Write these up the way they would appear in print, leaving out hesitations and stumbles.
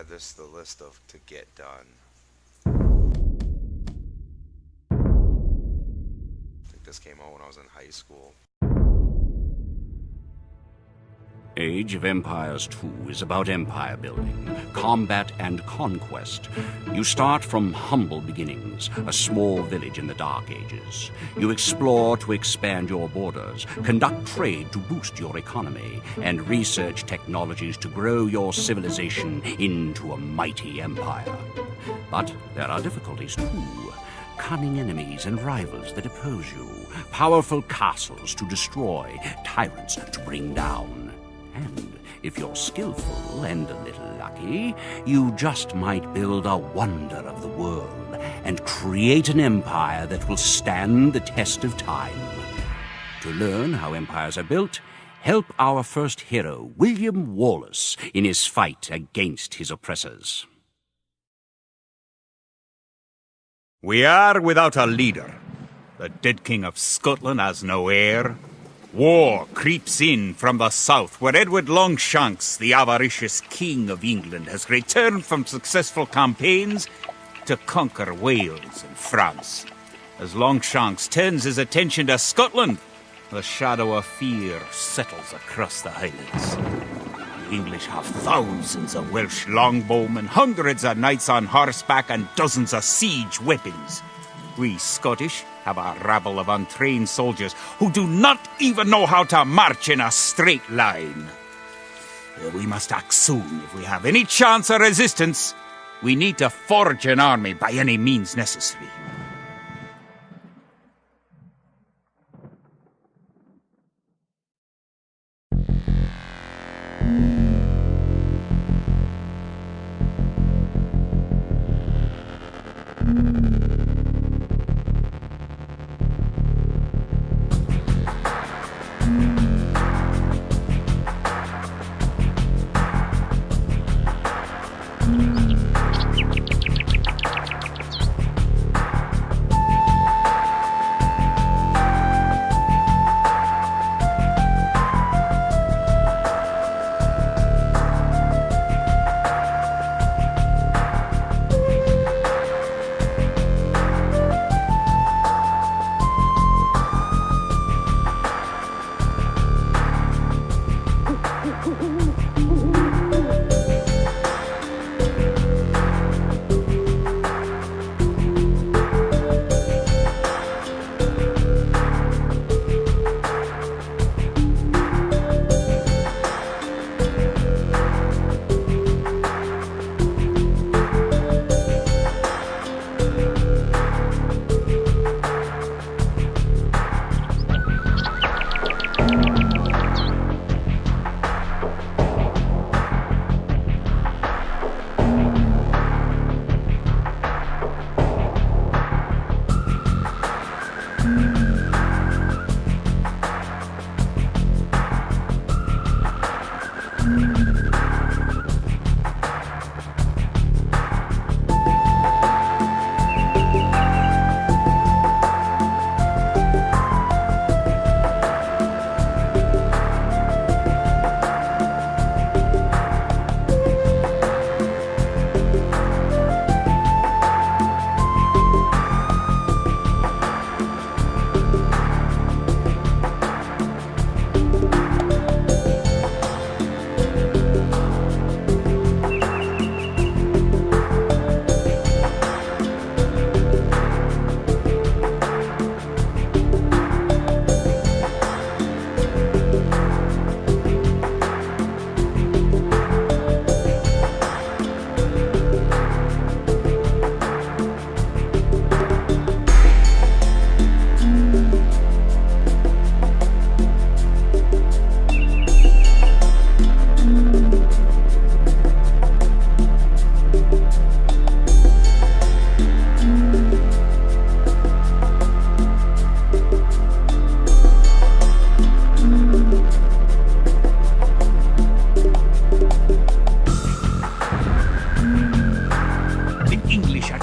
this the list of to get done. I think this came out when I was in high school. Age of Empires 2 is about empire building, combat, and conquest. You start from humble beginnings, a small village in the Dark Ages. You explore to expand your borders, conduct trade to boost your economy, and research technologies to grow your civilization into a mighty empire. But there are difficulties too. Cunning enemies and rivals that oppose you, powerful castles to destroy, tyrants to bring down. And if you're skillful and a little lucky, you just might build a wonder of the world and create an empire that will stand the test of time. To learn how empires are built, help our first hero, William Wallace, in his fight against his oppressors. We are without a leader. The dead King of Scotland has no heir. War creeps in from the south, where Edward Longshanks, the avaricious King of England, has returned from successful campaigns to conquer Wales and France. As Longshanks turns his attention to Scotland, the shadow of fear settles across the Highlands. The English have thousands of Welsh longbowmen, hundreds of knights on horseback, and dozens of siege weapons. We Scottish have a rabble of untrained soldiers who do not even know how to march in a straight line. We must act soon if we have any chance of resistance. We need to forge an army by any means necessary.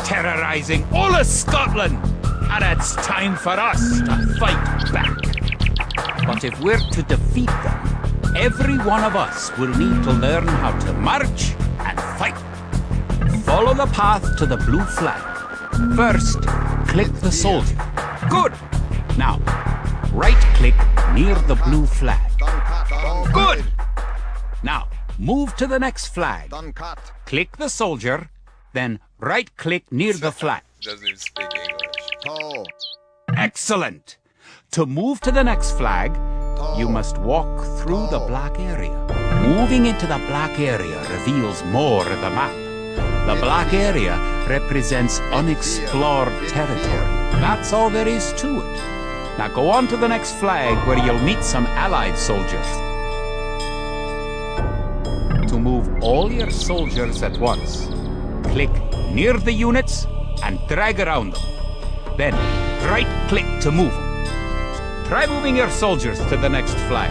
terrorizing all of Scotland, and it's time for us to fight back. But if we're to defeat them, every one of us will need to learn how to march and fight. Follow the path to the blue flag. First, click the soldier. Good! Now, right-click near the blue flag. Good! Now, move to the next flag. Click the soldier, then right-click near the flag. Doesn't even speak English. Excellent! To move to the next flag, you must walk through the black area. Moving into the black area reveals more of the map. The black area represents unexplored territory. That's all there is to it. Now go on to the next flag where you'll meet some Allied soldiers. To move all your soldiers at once, click near the units and drag around them. Then right-click to move them. Try moving your soldiers to the next flag.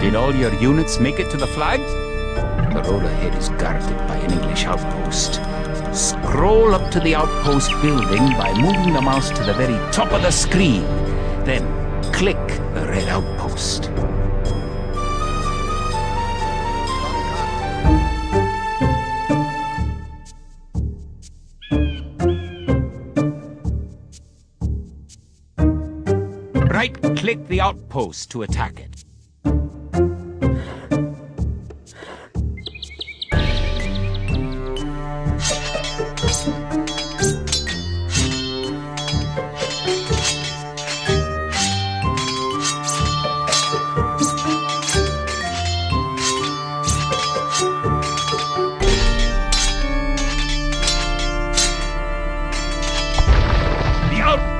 Did all your units make it to the flag? The road ahead is guarded by an English outpost. Scroll up to the outpost building by moving the mouse to the very top of the screen. Then click the red outpost. Right-click the outpost to attack it.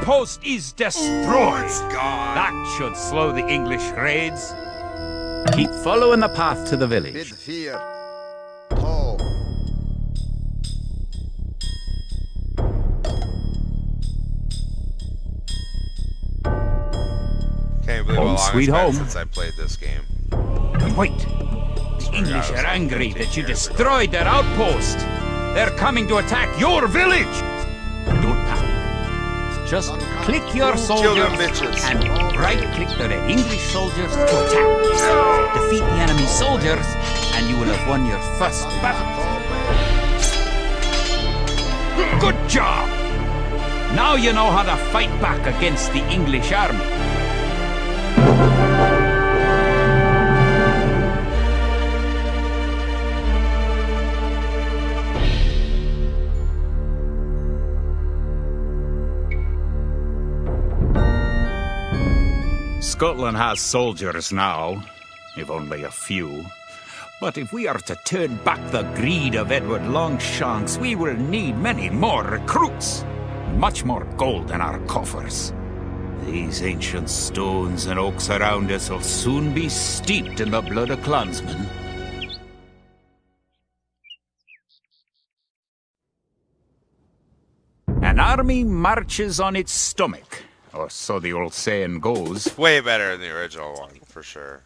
Post is destroyed. It's gone. That should slow the English raids. Keep following the path to the village. Can't believe how Home long sweet it's been home. since I played this game. Wait. The English are angry that you destroyed their outpost. They're coming to attack your village. Don't panic. Just click your soldiers them bitches. and right-click the red English soldiers to attack. Defeat the enemy soldiers and you will have won your first battle. Good job! Now you know how to fight back against the English army. Scotland has soldiers now, if only a few. But if we are to turn back the greed of Edward Longshanks, we will need many more recruits. Much more gold in our coffers. These ancient stones and oaks around us will soon be steeped in the blood of clansmen. An army marches on its stomach, or so the old saying goes. Way better than the original one, for sure.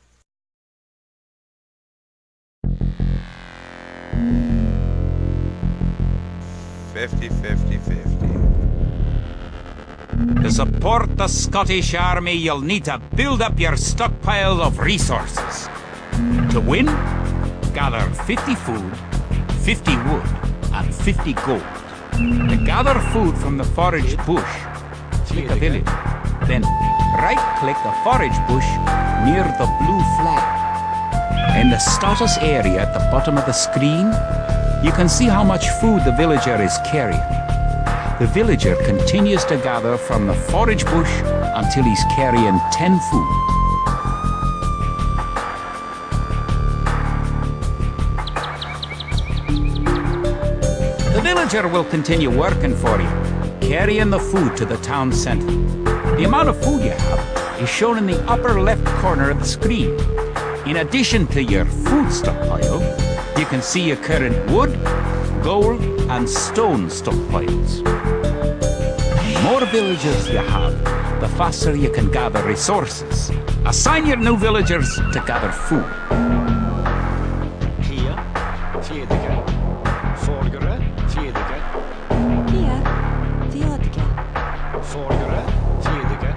To support the Scottish army, you'll need to build up your stockpile of resources. To win, gather 50 food, 50 wood, and 50 gold. To gather food from the forage bush, click a village. Then right-click the forage bush near the blue flag. In the status area at the bottom of the screen, you can see how much food the villager is carrying. The villager continues to gather from the forage bush until he's carrying 10 food. The villager will continue working for you, carrying the food to the town center. The amount of food you have is shown in the upper left corner of the screen. In addition to your food stockpile, you can see your current wood, gold, and stone stockpiles. The more villagers you have, the faster you can gather resources. Assign your new villagers to gather food. Hier, Fjedike. Vordere, Fjedike. Hier, Fjedike. Vordere, Fjedike.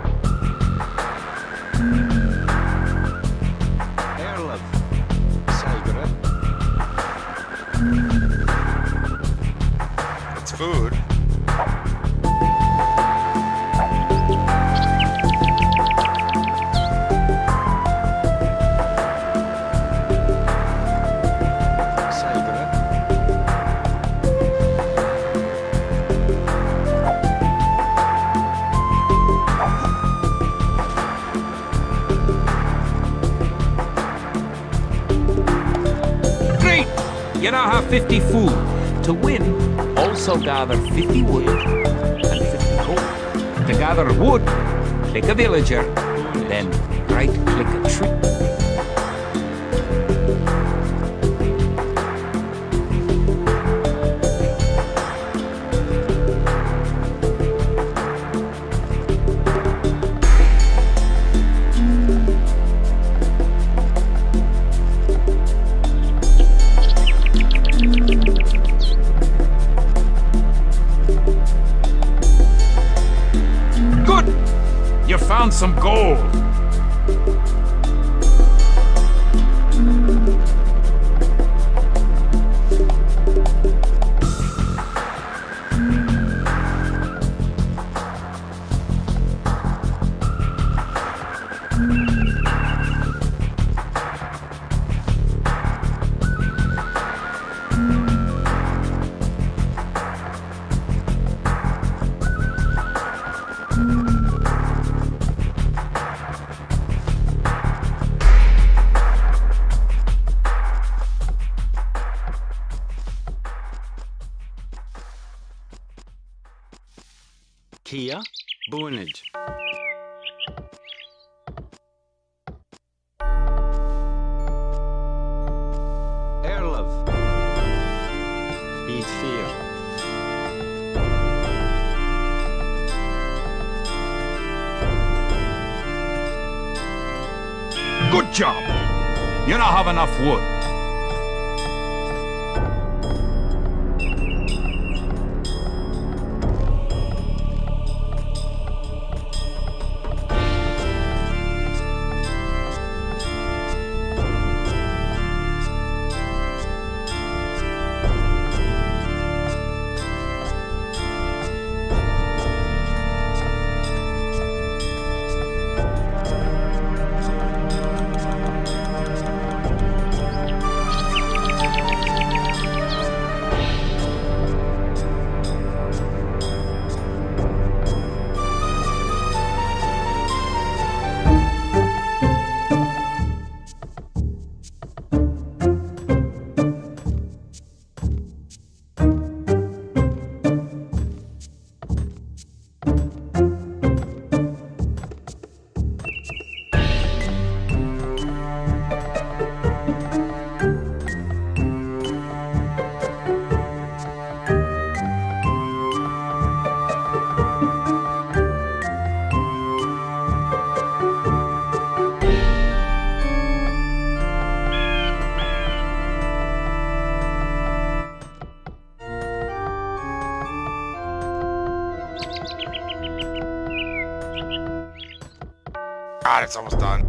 50 food. To win, also gather 50 wood and 50 coal. To gather wood, click a villager, then right-click a tree. Good! You found some gold. Kia, Boonage. Airlove. Beat Fear. Good job! You now have enough wood. God, it's almost done.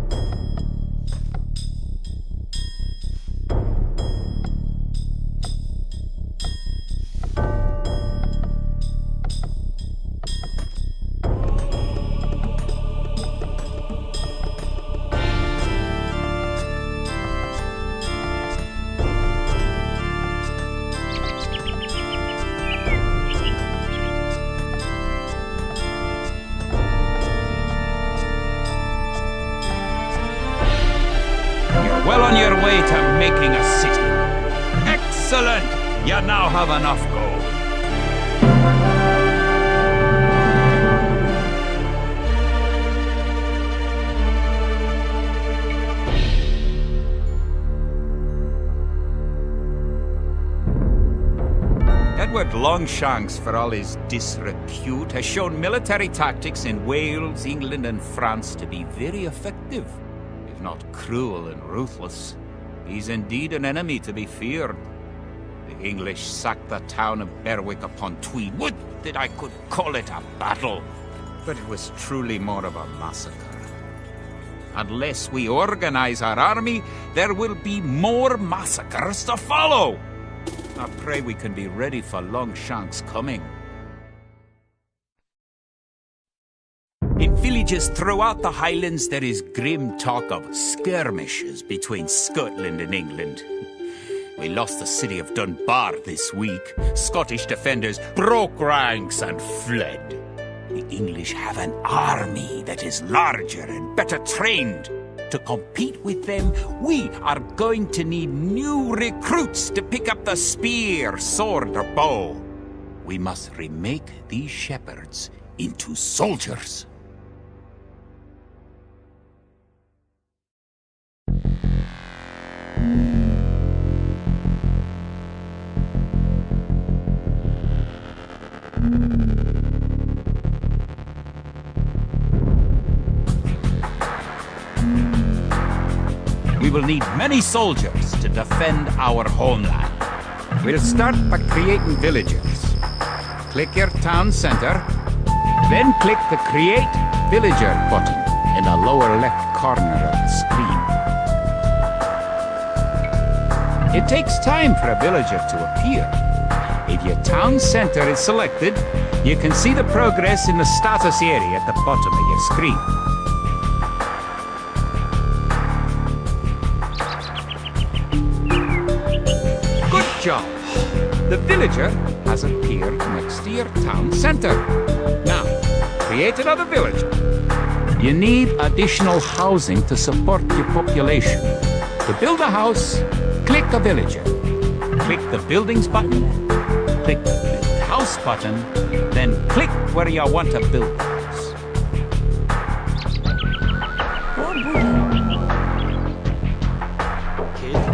Well on your way to making a city. Excellent! You now have enough gold. Edward Longshanks, for all his disrepute, has shown military tactics in Wales, England, and France to be very effective. Not cruel and ruthless. He's indeed an enemy to be feared. The English sacked the town of Berwick upon Tweed. Would that I could call it a battle, but it was truly more of a massacre. Unless we organize our army, there will be more massacres to follow. I pray we can be ready for Longshanks' coming. In villages throughout the Highlands, there is grim talk of skirmishes between Scotland and England. We lost the city of Dunbar this week. Scottish defenders broke ranks and fled. The English have an army that is larger and better trained. To compete with them, we are going to need new recruits to pick up the spear, sword, or bow. We must remake these shepherds into soldiers. We will need many soldiers to defend our homeland. We'll start by creating villagers. Click your town center, then click the Create Villager button in the lower left corner of the screen. It takes time for a villager to appear. If your town center is selected, you can see the progress in the status area at the bottom of your screen. Good job! The villager has appeared next to your town center. Now, create another village. You need additional housing to support your population. To build a house, click a villager. Click the Buildings button, click the Build House button, then click where you want to build the house.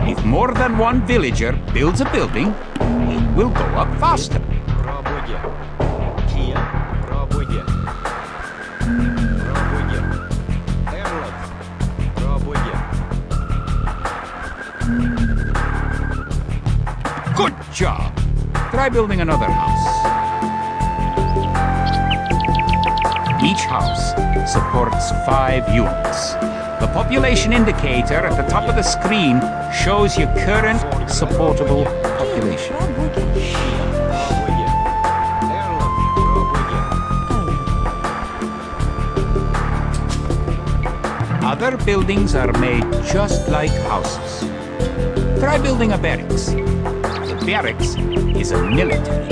If more than one villager builds a building, it will go up faster. Good job! Try building another house. Each house supports 5 units. The population indicator at the top of the screen shows your current supportable population. Other buildings are made just like houses. Try building a barracks. The barracks is a military.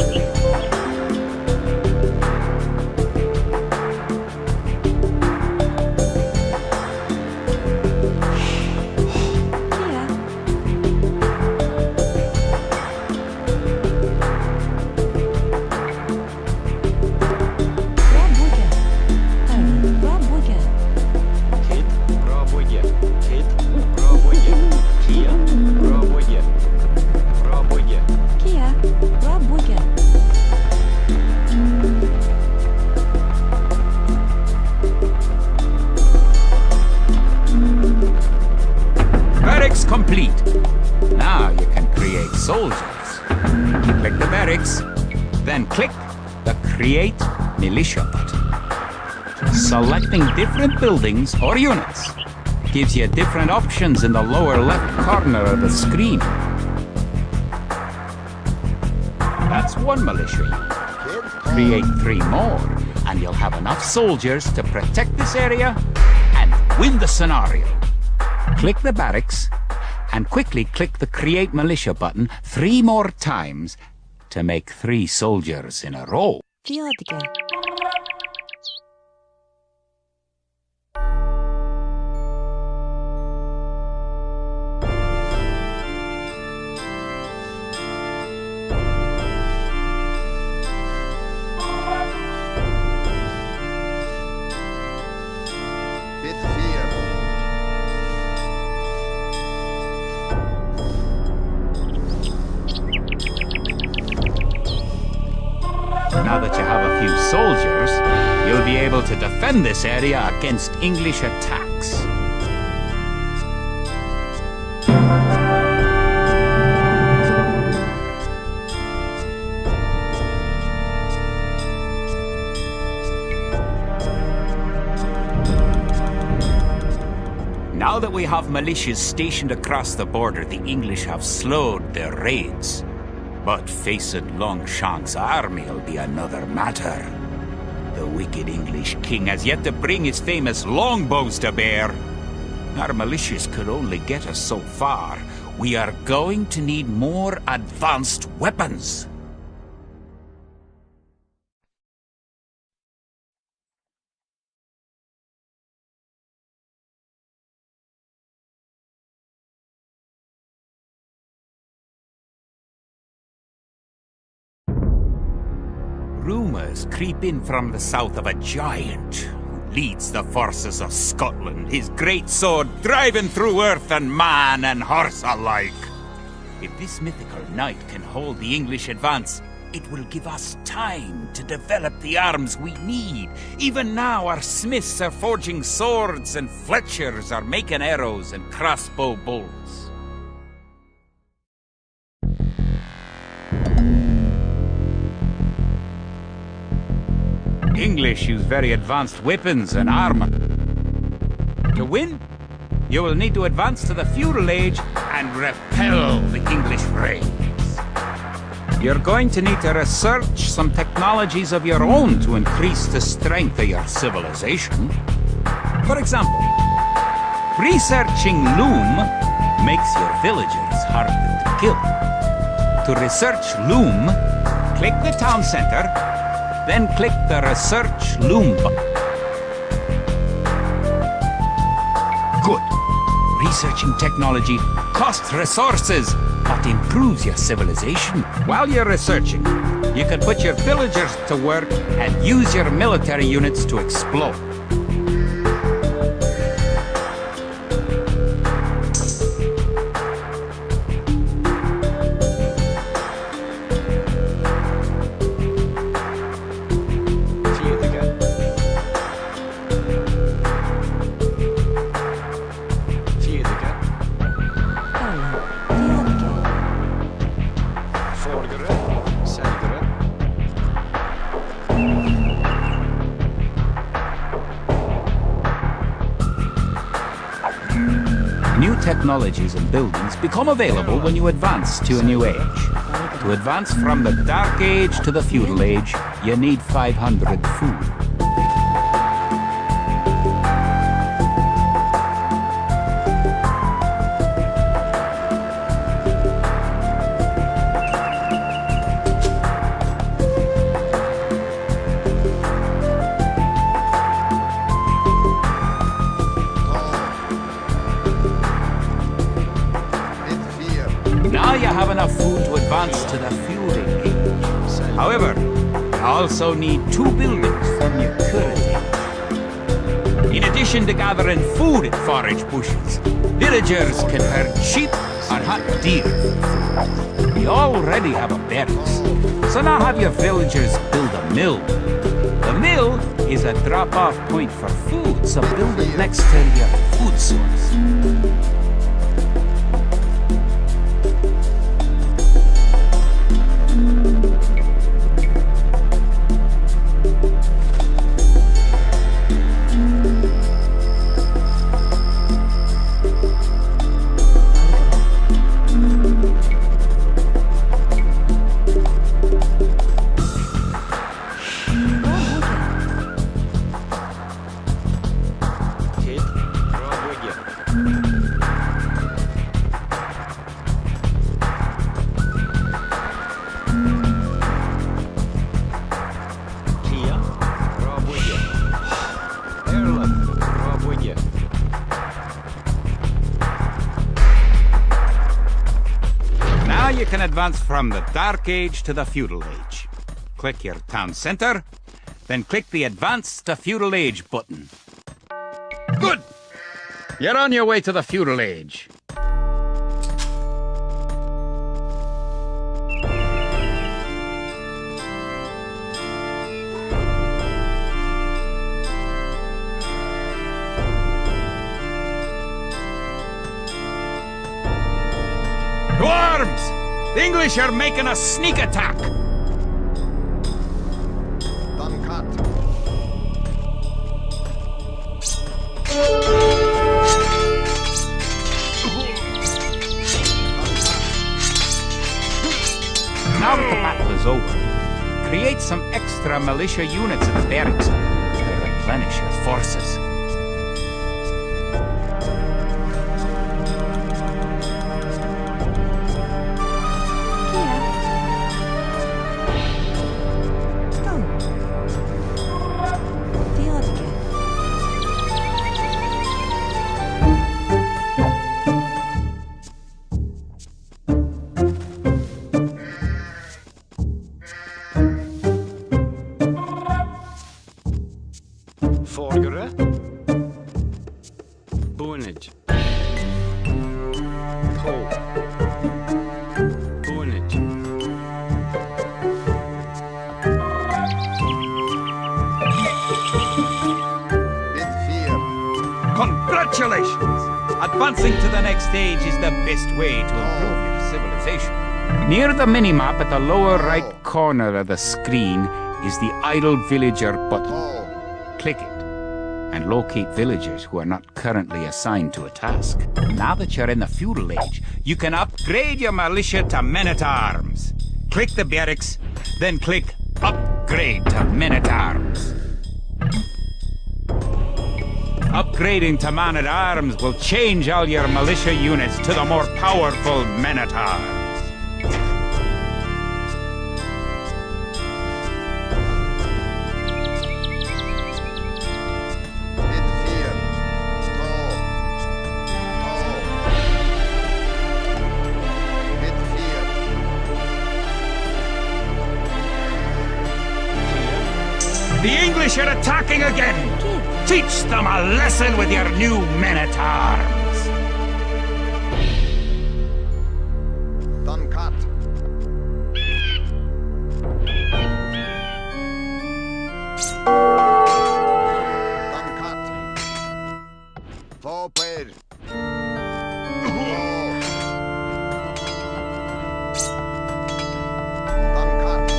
Complete. Now you can create soldiers. Click the barracks, then click the Create Militia button. Selecting different buildings or units gives you different options in the lower left corner of the screen. That's one militia unit. Create 3 more, and you'll have enough soldiers to protect this area and win the scenario. Click the barracks and quickly click the Create Militia button 3 more times to make 3 soldiers in a row. Now that you have a few soldiers, you'll be able to defend this area against English attacks. Now that we have militias stationed across the border, the English have slowed their raids. But facing Longshanks' army will be another matter. The wicked English king has yet to bring his famous longbows to bear. Our militias could only get us so far. We are going to need more advanced weapons. Rumours creep in from the south of a giant who leads the forces of Scotland, his great sword driving through earth and man and horse alike. If this mythical knight can hold the English advance, it will give us time to develop the arms we need. Even now, our smiths are forging swords and fletchers are making arrows and crossbow bolts. English use very advanced weapons and armor. To win, you will need to advance to the feudal age and repel the English raids. You're going to need to research some technologies of your own to increase the strength of your civilization. For example, researching loom makes your villagers harder to kill. To research loom, click the town center, then click the research loom button. Good. Researching technology costs resources, but improves your civilization. While you're researching, you can put your villagers to work and use your military units to explode. New technologies and buildings become available when you advance to a new age. To advance from the Dark Age to the Feudal Age, you need 500 food. Now you have enough food to advance to the feudal age. However, you also need 2 buildings from your current age. In addition to gathering food at forage bushes, villagers can herd sheep or hunt deer for food. You already have a barracks, so now have your villagers build a mill. The mill is a drop-off point for food, so build it next to your food source. Now you can advance from the Dark Age to the Feudal Age. Click your town center, then click the Advance to Feudal Age button. Good! You're on your way to the Feudal Age. To arms! The English are making a sneak attack! Now that the battle is over, create some extra militia units in the barracks to replenish your forces. Boonage. Toe. Boonage. Congratulations! Advancing to the next stage is the best way to improve your civilization. Near the minimap at the lower right corner of the screen is the idle villager button. Click it and locate villagers who are not currently assigned to a task. Now that you're in the feudal age, You can upgrade your militia to men-at-arms. Click the barracks, then click Upgrade to men-at-arms. Upgrading to man-at-arms will change all your militia units to the more powerful men-at-arms. The English are attacking again! Teach them a lesson with your new men-at-arms! Done cut. Done cut. Forward. Done cut.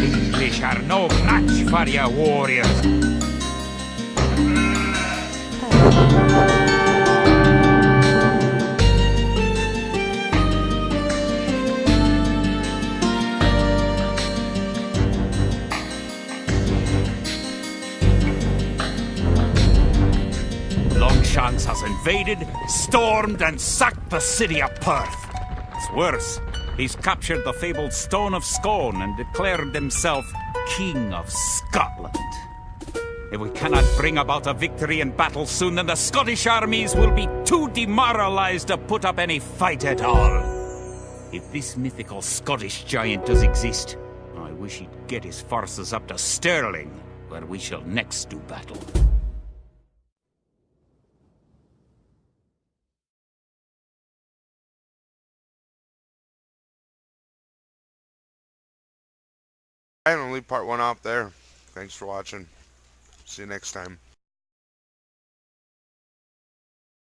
English are no match for your warriors. Longshanks has invaded, stormed, and sacked the city of Perth. It's worse. He's captured the fabled Stone of Scone and declared himself King of Scotland. If we cannot bring about a victory in battle soon, then the Scottish armies will be too demoralized to put up any fight at all. If this mythical Scottish giant does exist, I wish he'd get his forces up to Stirling, where we shall next do battle. I'm gonna leave part 1 off there. Thanks for watching. See you next time.